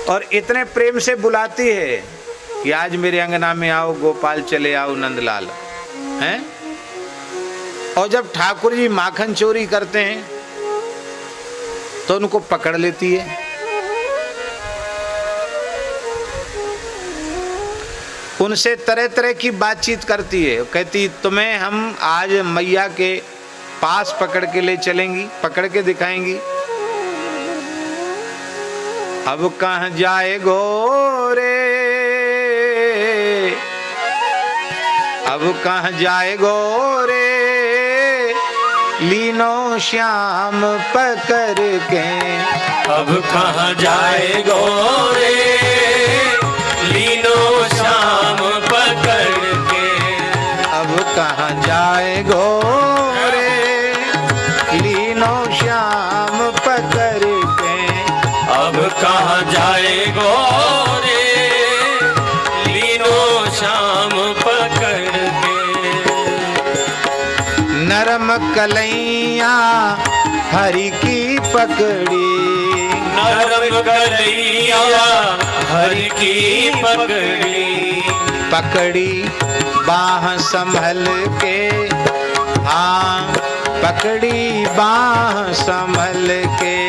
और इतने प्रेम से बुलाती है कि आज मेरे अंगना में आओ गोपाल, चले आओ नंदलाल, हैं? और जब ठाकुर जी माखन चोरी करते हैं तो उनको पकड़ लेती है। उनसे तरह तरह की बातचीत करती है, कहती तुम्हें हम आज मैया के पास पकड़ के ले चलेंगी, पकड़ के दिखाएंगी। अब कहाँ जाए गोरे, अब कहाँ जाए गोरे, लीनो श्याम पकड़ के। अब कहाँ जाए गोरे, लीनो श्याम पकड़ के। अब कहाँ जाए गोरे, लीनो श्याम पकड़ के। अब कहाँ जाए गोरे, लीनो श्याम पकड़ के। नरम कलैया हरि की पकड़ी, नरम कलैया हरि की पकड़ी। पकड़ी बाह संभल के, हाँ पकड़ी बाह संभल के।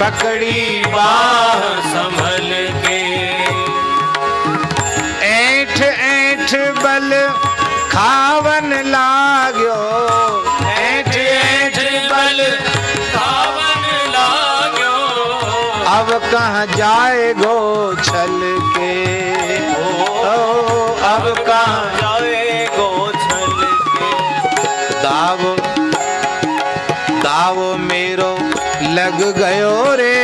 पकड़ी बाह संभल के। ऐठ ऐठ बल खावन लाग्यो, ऐठ ऐठ बल खावन लाग्यो। अब कहाँ जाए गो छल के, ओ अब कहाँ जाए गो छल के। दाव दाव मेरो लग गयो रे,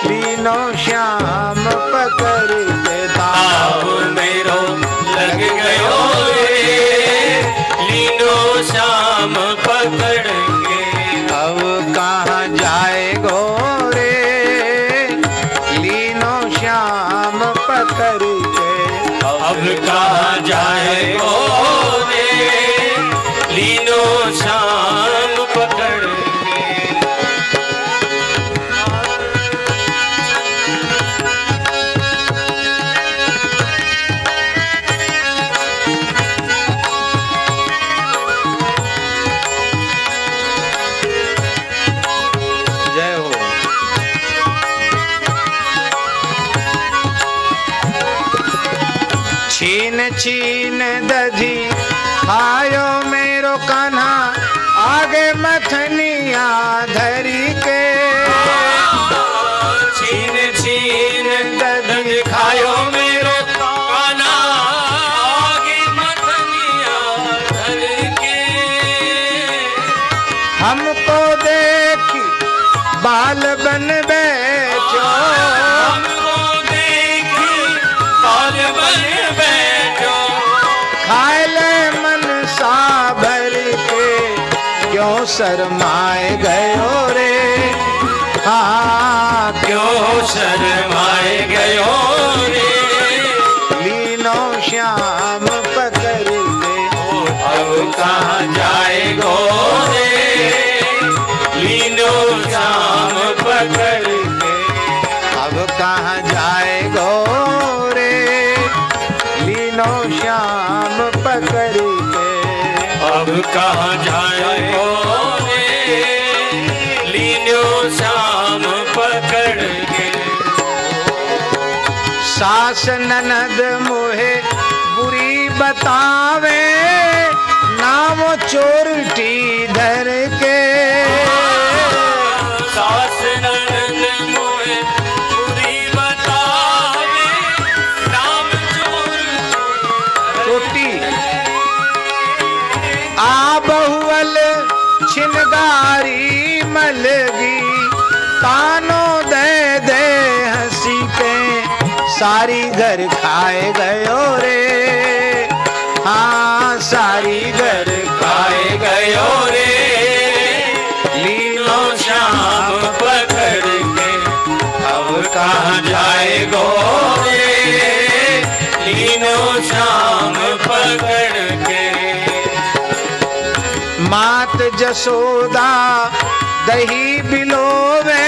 लीनो श्याम पकड़ के। दाव मेरो लग गयो रे, लीनो श्याम पकड़ के। अब कहाँ जाए गो रे, लीनो श्याम पकड़ के। अब कहाँ जाए गो रे, लीनो श्याम पकड़ के। जय हो। छीन छीन दधी खायो मेरो कान्हा, आगे मथनिया धरी के। छीन छीन दधी खायो मेरो कान्हा, आगे मथनिया धर के। हमको देखी बाल बन बैठो, हमको देखी बाल बन बैठो। खाए ले मन सा भर के, क्यों शर्माए गयो रे, हाँ क्यों शर्माए गयो रे, लीनो श्याम पकड़ के। अब कहाँ जाए गो रे, लीनो श्याम पकड़ के। अब कहाँ जाए गो रे, लीनो श्याम पकड़ के। अब कहाँ जाए गो रे, लीनो श्याम पकड़ के। सास ननद मोहे बुरी बतावे, नाम चोरटी धर के। सास ननद मोहे बुरी बतावे, नाम चोटी आ बहुअल छिनगारी मलगी, तानो दे दे हंसी के। सारी घर खाए गयो रे, हाँ सारी घर खाए गयो रे, लीनो श्याम पकड़ के। अब कहाँ जाए गो रे, लीनो लीनो श्याम पकड़ के। मात जसोदा दही बिलोवे,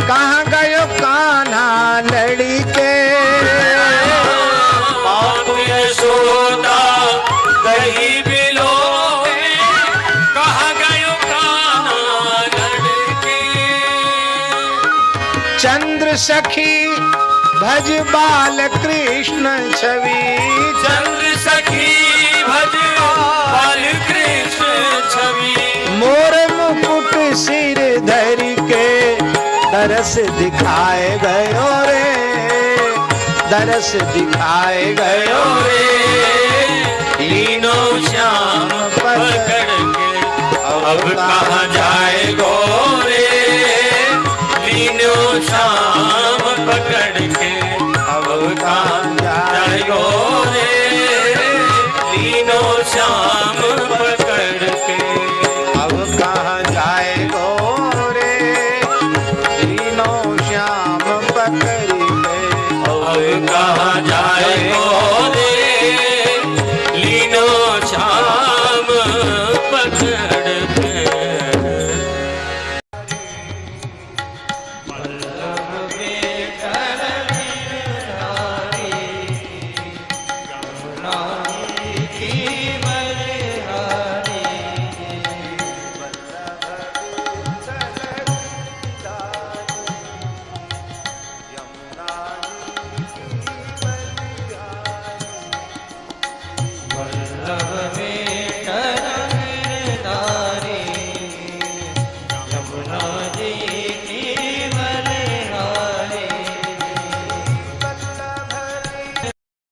कहाँ गयो कान्हा लड़ी के। मात यशोदा दही बिलोवे, कहाँ गयो कान्हा लड़के। चंद्र सखी भज बाल कृष्ण छवि, चंद्र सखी भज बाल कृष्ण छवि। मोर मुकुट सिर धरि के दरस दिखाए गयो रे, दरस दिखाए गयो रे। लीनो श्याम पकड़ के, अब कहाँ जाए गोरे। लीनो श्याम पकड़ के, अब कहाँ जाए गोरे। लीनो श्याम पकड़ के, अब कहाँ जाए गोरे, तीनों श्याम पकड़ी गए। अब कहाँ जाए गोरे। लीनो श्याम पकड़ के। वल्लभ के कर गिरधारी, यमुना